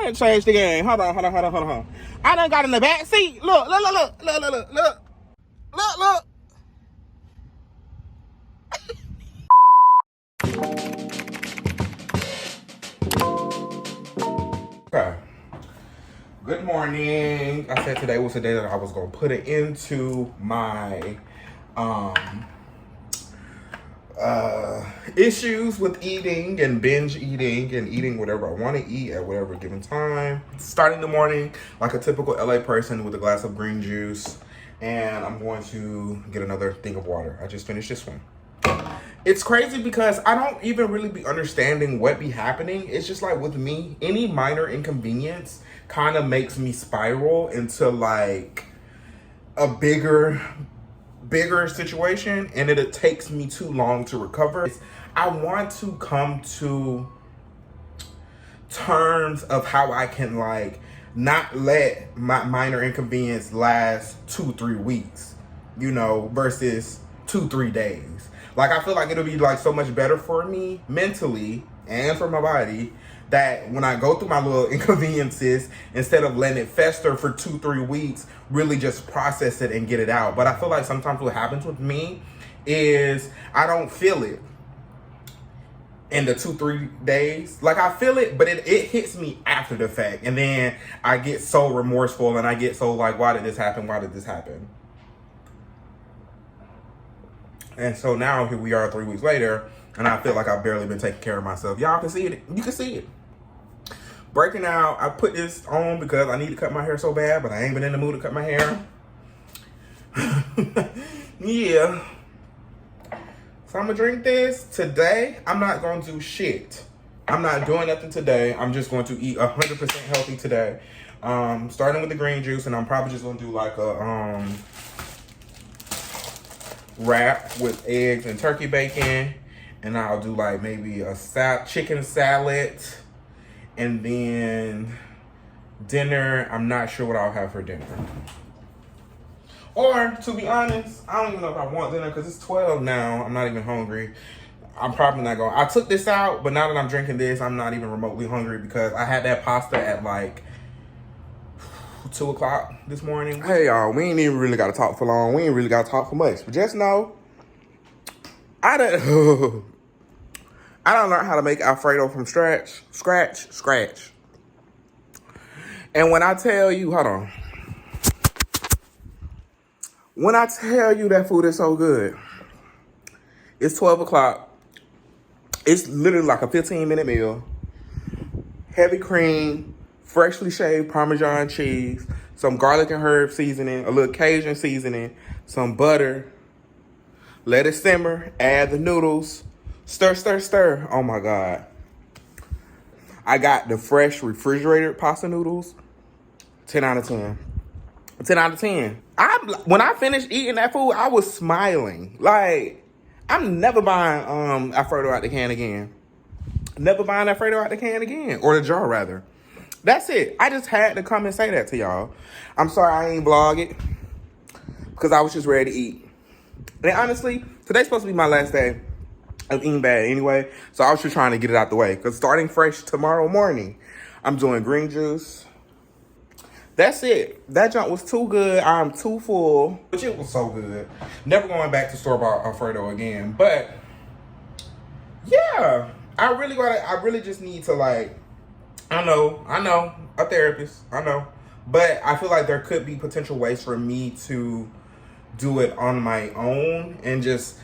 done changed the game. Hold on. I done got in the back seat. Look. Okay. Good morning. I said today was the day that I was gonna put it into my issues with eating and binge eating and eating whatever I want to eat at whatever given time. Starting the morning like a typical LA person with a glass of green juice, and I'm going to get another thing of water. I just finished this one. It's crazy because I don't even really be understanding what be happening. It's just like with me, any minor inconvenience kind of makes me spiral into like a bigger situation, and it takes me too long to recover. I want to come to terms of how I can like not let my minor inconvenience last 2-3 weeks, you know, versus 2-3 days. Like, I feel like it'll be like so much better for me mentally and for my body that when I go through my little inconveniences, instead of letting it fester for 2-3 weeks, really just process it and get it out. But I feel like sometimes what happens with me is I don't feel it in the 2-3 days. Like, I feel it, but it hits me after the fact. And then I get so remorseful and I get so like, why did this happen? And so now here we are 3 weeks later, and I feel like I've barely been taking care of myself. Y'all can see it. You can see it. Breaking out. I put this on because I need to cut my hair so bad, but I ain't been in the mood to cut my hair. Yeah. So I'm going to drink this. Today, I'm not going to do shit. I'm not doing nothing today. I'm just going to eat 100% healthy today. Starting with the green juice, and I'm probably just going to do like a wrap with eggs and turkey bacon, and I'll do like maybe a chicken salad, and then dinner, I'm not sure what I'll have for dinner. Or, to be honest, I don't even know if I want dinner because it's 12 now. I'm not even hungry. I'm probably not going. I took this out, but now that I'm drinking this, I'm not even remotely hungry because I had that pasta at like 2 o'clock this morning. Hey y'all, we ain't even really got to talk for long. We ain't really got to talk for much. But just know, I done learned how to make Alfredo from scratch. And when I tell you, hold on. When I tell you that food is so good, it's 12 o'clock. It's literally like a 15-minute meal. Heavy cream, freshly shaved Parmesan cheese, some garlic and herb seasoning, a little Cajun seasoning, some butter. Let it simmer, add the noodles, stir. Oh my God. I got the fresh refrigerated pasta noodles. 10 out of 10. 10 out of 10. When I finished eating that food, I was smiling. Like, I'm never buying Alfredo out the can again. Never buying Alfredo out the can again. Or the jar, rather. That's it. I just had to come and say that to y'all. I'm sorry I ain't vlog it because I was just ready to eat. And honestly, today's supposed to be my last day of eating bad anyway. So I was just trying to get it out the way. Because starting fresh tomorrow morning, I'm doing green juice. That's it. That junk was too good. I'm too full. But it was so good. Never going back to store-bought Alfredo again. But yeah, I really just need to like, I know, a therapist, I know. But I feel like there could be potential ways for me to do it on my own and just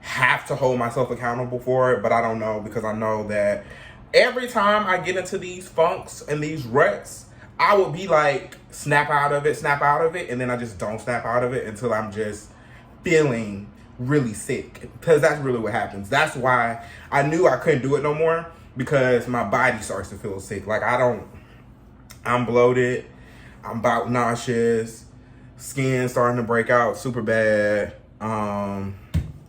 have to hold myself accountable for it. But I don't know, because I know that every time I get into these funks and these ruts, I would be like, snap out of it. And then I just don't snap out of it until I'm just feeling really sick. Because that's really what happens. That's why I knew I couldn't do it no more. Because my body starts to feel sick. Like I'm bloated. I'm about nauseous. Skin starting to break out super bad.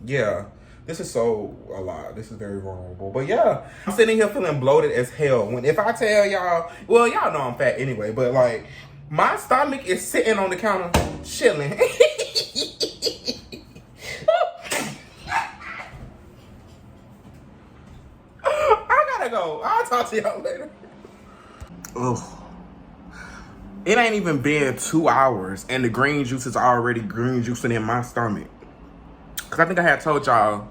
Yeah. This is so a lot. This is very vulnerable. But yeah, I'm sitting here feeling bloated as hell. If I tell y'all, well, y'all know I'm fat anyway, but like, my stomach is sitting on the counter chilling. I gotta go. I'll talk to y'all later. Ugh. It ain't even been 2 hours and the green juice is already green juicing in my stomach. Cause I think I had told y'all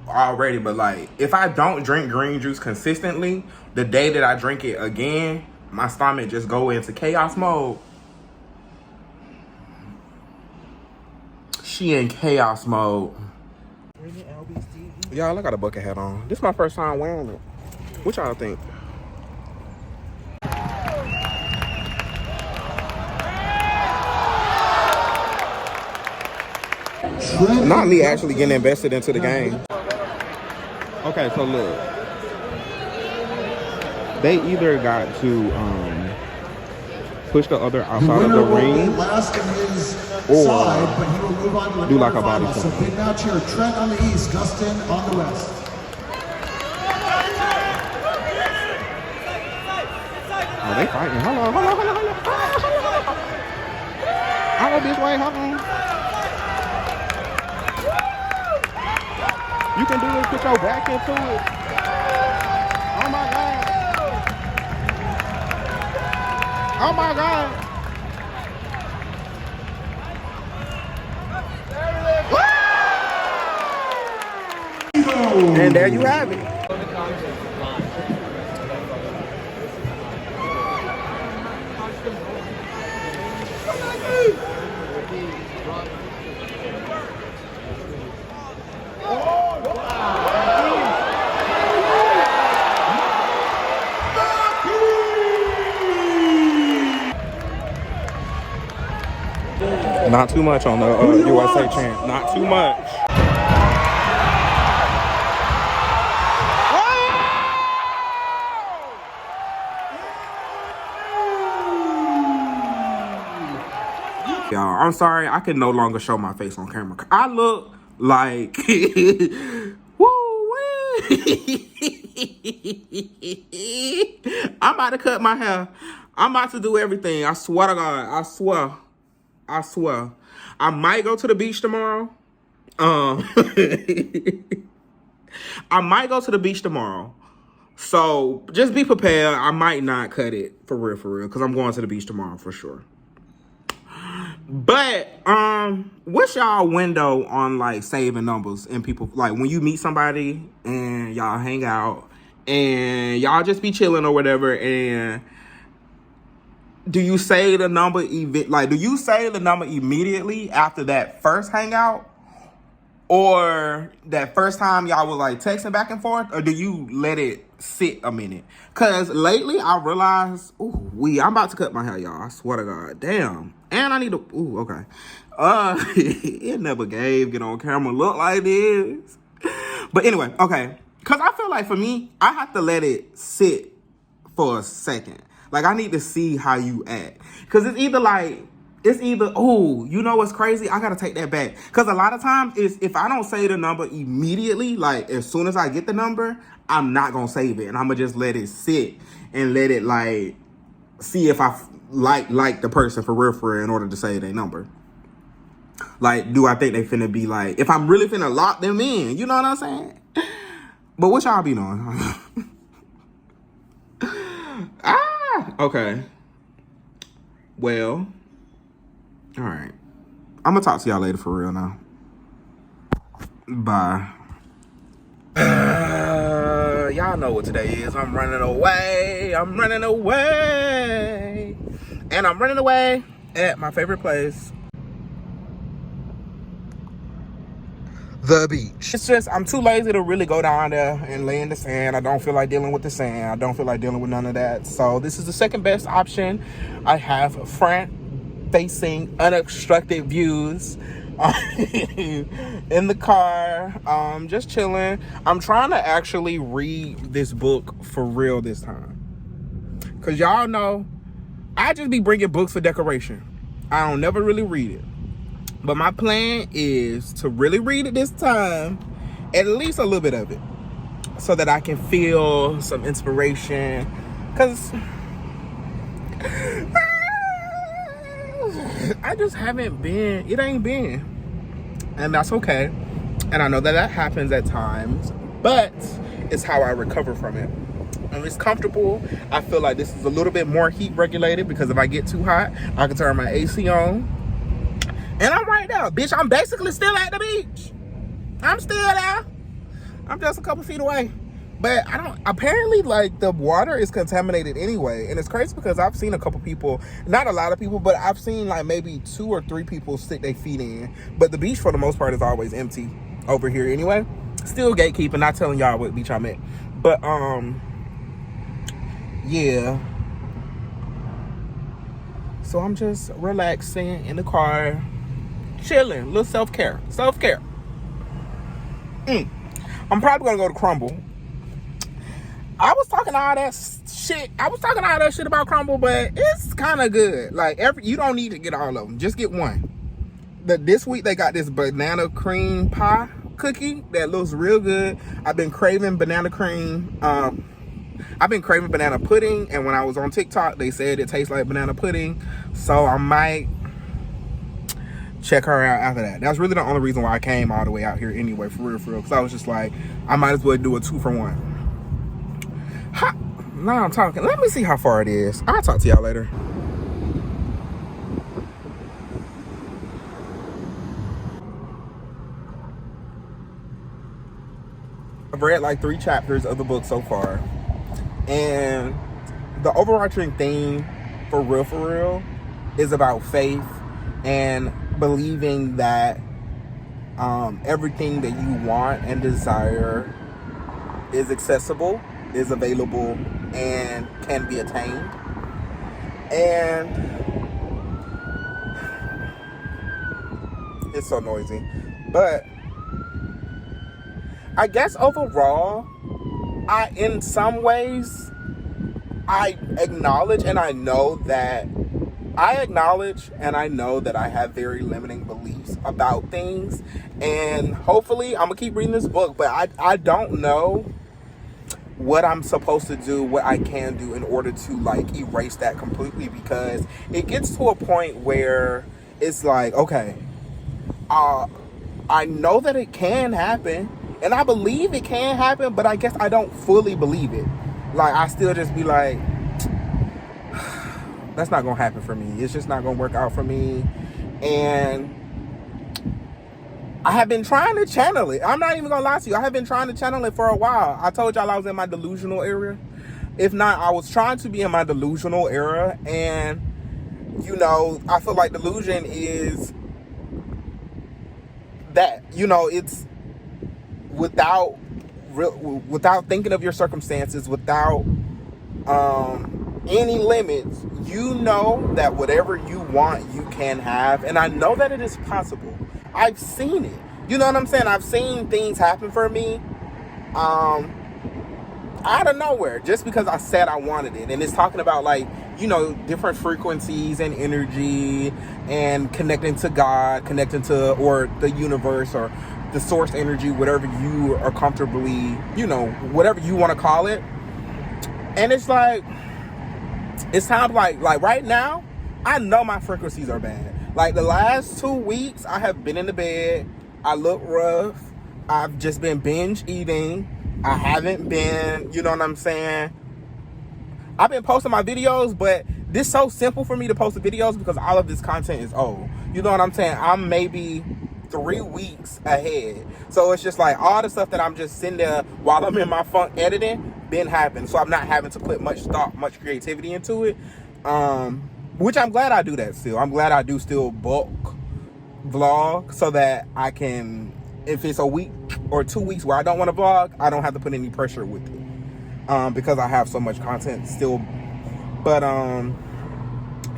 already, but like, if I don't drink green juice consistently, the day that I drink it again, my stomach just go into chaos mode. She in chaos mode. Y'all, I got a bucket hat on. This is my first time wearing it. What y'all think? Not me actually getting invested into the game. Okay, so look. They either got to push the other outside of the ring or do like a body slam. So big match here, Trent on the east, Dustin on the west. Oh, they fighting. Hold on. I'll go this way, hold on. You can do this, put your back into it. Oh my God. Oh my God. And there you have it. Not too much on the USA champ. Not too much. Y'all, I'm sorry. I can no longer show my face on camera. I look like... I'm about to cut my hair. I'm about to do everything. I swear to God. I swear. I might go to the beach tomorrow. I might go to the beach tomorrow. So just be prepared. I might not cut it for real. Because I'm going to the beach tomorrow for sure. But what's y'all window on like saving numbers and people, like when you meet somebody and y'all hang out and y'all just be chilling or whatever, and do you say the number immediately after that first hangout, or that first time y'all was like texting back and forth, or do you let it sit a minute? Cause lately I realized, I'm about to cut my hair, y'all. I swear to God, damn. And I need to, okay. It never get on camera look like this. But anyway, okay. Cause I feel like for me, I have to let it sit for a second. Like I need to see how you act. Cause it's either, you know what's crazy? I gotta take that back. Cause a lot of times if I don't say the number immediately, like as soon as I get the number, I'm not gonna save it. And I'm gonna just let it sit and let it like, see if I like the person for real in order to say their number. Like, do I think they finna be like, if I'm really finna lock them in, you know what I'm saying? But what y'all be doing? Okay. Well, all right. I'm gonna talk to y'all later for real now. Bye. Y'all know what today is. I'm running away. And I'm running away at my favorite place, the beach. It's just, I'm too lazy to really go down there and lay in the sand. I don't feel like dealing with the sand. I don't feel like dealing with none of that. So this is the second best option. I have front-facing, unobstructed views in the car, just chilling. I'm trying to actually read this book for real this time. Because y'all know, I just be bringing books for decoration. I don't never really read it. But my plan is to really read it this time, at least a little bit of it, so that I can feel some inspiration. Because I just haven't been, it ain't been. And that's okay. And I know that happens at times, but it's how I recover from it. and it's comfortable. I feel like this is a little bit more heat regulated because if I get too hot, I can turn my AC on. And I'm right there. Bitch, I'm basically still at the beach. I'm still there. I'm just a couple feet away. But I don't, apparently, like, the water is contaminated anyway. And it's crazy because I've seen a couple people, not a lot of people, but I've seen like maybe 2 or 3 people stick their feet in. But the beach, for the most part, is always empty over here anyway. Still gatekeeping, not telling y'all what beach I'm at. But, yeah. So I'm just relaxing in the car, chilling, little self-care. I'm probably gonna go to Crumble. I was talking all that shit about Crumble, but it's kind of good. Like, you don't need to get all of them. Just get one. This week they got this banana cream pie cookie that looks real good. I've been craving banana cream. I've been craving banana pudding, and when I was on TikTok, they said it tastes like banana pudding. So I might check her out after that. That's really the only reason why I came all the way out here anyway, for real. Because I was just like, I might as well do a 2-for-1. Now I'm talking. Let me see how far it is. I'll talk to y'all later. I've read like 3 chapters of the book so far. And the overarching theme, for real, is about faith and believing that everything that you want and desire is accessible, is available, and can be attained. And it's so noisy. But I guess overall, in some ways, I acknowledge and I know that I have very limiting beliefs about things. And hopefully, I'm going to keep reading this book, but I don't know what I'm supposed to do, what I can do in order to like erase that completely, because it gets to a point where it's like, okay, I know that it can happen and I believe it can happen, but I guess I don't fully believe it. Like, I still just be like, that's not gonna happen for me. It's just not gonna work out for me. And I have been trying to channel it. I'm not even gonna lie to you. I have been trying to channel it for a while. I told y'all I was in my delusional era. If not, I was trying to be in my delusional era. And, you know, I feel like delusion is that, you know, it's without thinking of your circumstances, without any limits, you know that whatever you want, you can have. And I know that it is possible. I've seen it. You know what I'm saying? I've seen things happen for me out of nowhere just because I said I wanted it. And it's talking about, like, you know, different frequencies and energy and connecting to God, connecting to, or the universe, or the source energy, whatever you are comfortably, you know, whatever you want to call it. And it's like, it's time, like right now, I know my frequencies are bad. Like, the last 2 weeks, I have been in the bed. I look rough. I've just been binge eating. I haven't been, you know what I'm saying? I've been posting my videos, but this is so simple for me to post the videos because all of this content is old. You know what I'm saying? I'm maybe 3 weeks ahead. So it's just like all the stuff that I'm just sitting there while I'm in my funk editing been happening. So I'm not having to put much thought, much creativity into it. Which I'm glad I do that still. I'm glad I do still bulk vlog so that I can, if it's a week or 2 weeks where I don't want to vlog, I don't have to put any pressure with it. Because I have so much content still. But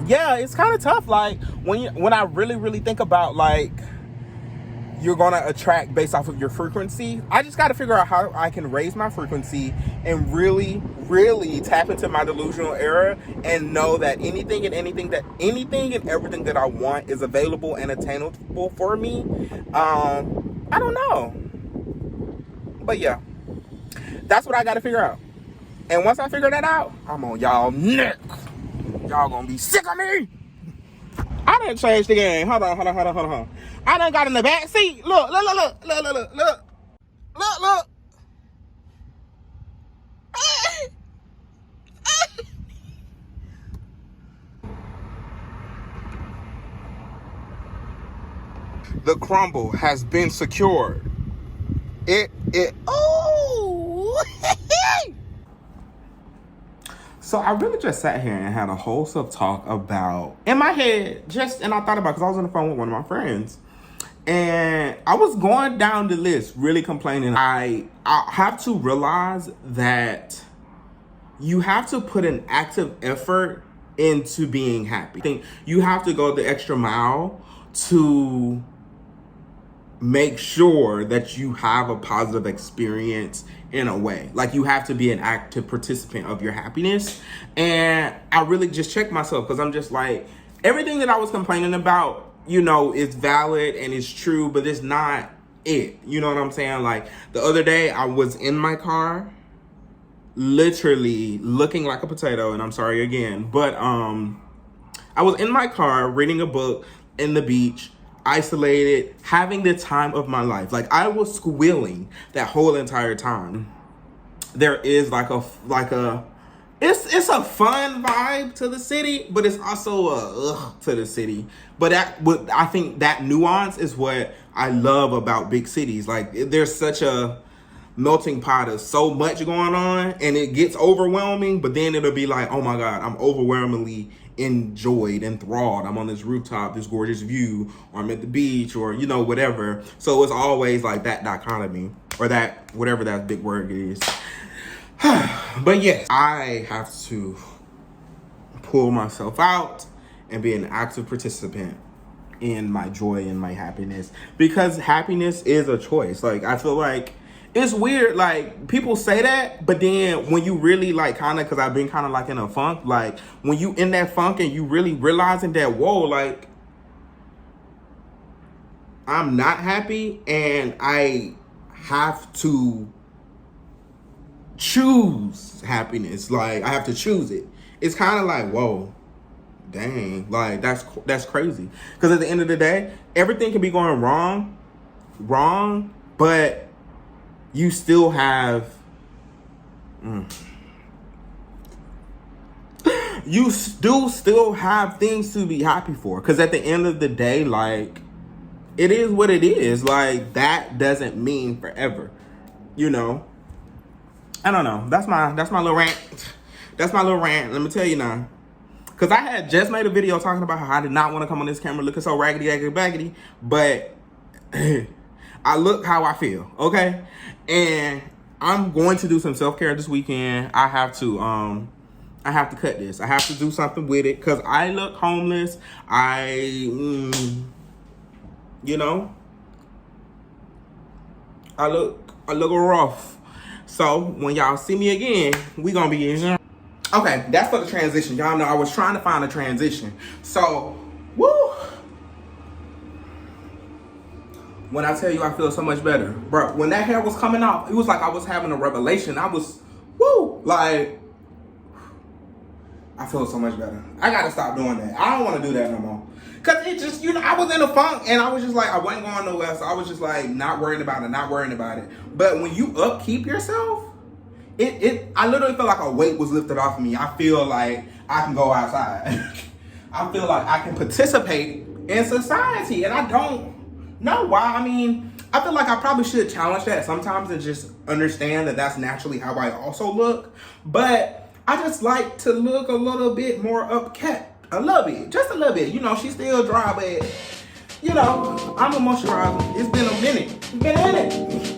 yeah, it's kind of tough. Like, when I really think about, like, you're gonna attract based off of your frequency, I just got to figure out how I can raise my frequency and really tap into my delusional era and know that anything and everything that I want is available and attainable for me. I don't know, but yeah, that's what I got to figure out. And once I figure that out, I'm on y'all neck. Y'all gonna be sick of me. I didn't change the game. Hold on. I done got in the back seat. Look. Hey. The crumble has been secured. Oh! So I really just sat here and had a wholesome talk about, in my head, and I thought about, because I was on the phone with one of my friends. And I was going down the list, really complaining. I have to realize that you have to put an active effort into being happy. I think you have to go the extra mile to make sure that you have a positive experience in a way. Like, you have to be an active participant of your happiness. And I really just checked myself, because I'm just like, everything that I was complaining about, you know, is valid and it's true, but it's not it. You know what I'm saying? Like, the other day I was in my car, literally looking like a potato, and I'm sorry again, but I was in my car reading a book in the beach, isolated, having the time of my life. Like, I was squealing that whole entire time. There is it's a fun vibe to the city, but it's also a ugh to the city. But I think that nuance is what I love about big cities. Like, there's such a melting pot of so much going on, and it gets overwhelming, but then it'll be like, oh my God, I'm overwhelmingly enthralled. I'm on this rooftop, this gorgeous view, or I'm at the beach, or, you know, whatever. So it's always like that dichotomy, or that, whatever that big word is. But yes, I have to pull myself out and be an active participant in my joy and my happiness, because happiness is a choice. Like, I feel like it's weird, like, people say that, but then when you really, like, kind of, because I've been kind of like in a funk, like, when you in that funk and you really realizing that, whoa, like, I'm not happy and I have to choose happiness. Like, I have to choose it. It's kind of like, whoa, dang, like, that's crazy. Because at the end of the day, everything can be going wrong, but you still have, you still have things to be happy for. Because at the end of the day, like, it is what it is. Like, that doesn't mean forever, you know? I don't know. That's my little rant. That's my little rant. Let me tell you now. Because I had just made a video talking about how I did not want to come on this camera looking so raggedy, but I look how I feel, okay? And I'm going to do some self-care this weekend. I have to cut this. I have to do something with it, because I look homeless. You know, I look rough. So when y'all see me again, we gonna be in here. Okay, that's for the transition. Y'all know I was trying to find a transition. So, woo! When I tell you I feel so much better, bro, when that hair was coming off, it was like I was having a revelation. I was, woo, like, I feel so much better. I gotta stop doing that. I don't want to do that no more. Cause it just, you know, I was in a funk and I was just like, I wasn't going nowhere. So I was just like, not worrying about it. But when you upkeep yourself, I literally feel like a weight was lifted off of me. I feel like I can go outside. I feel like I can participate in society, and I don't know why. I mean, I feel like I probably should challenge that sometimes and just understand that that's naturally how I also look. But I just like to look a little bit more upkept. Just a little bit. You know, she's still dry, but, you know, I'm a moisturizer. It's been a minute.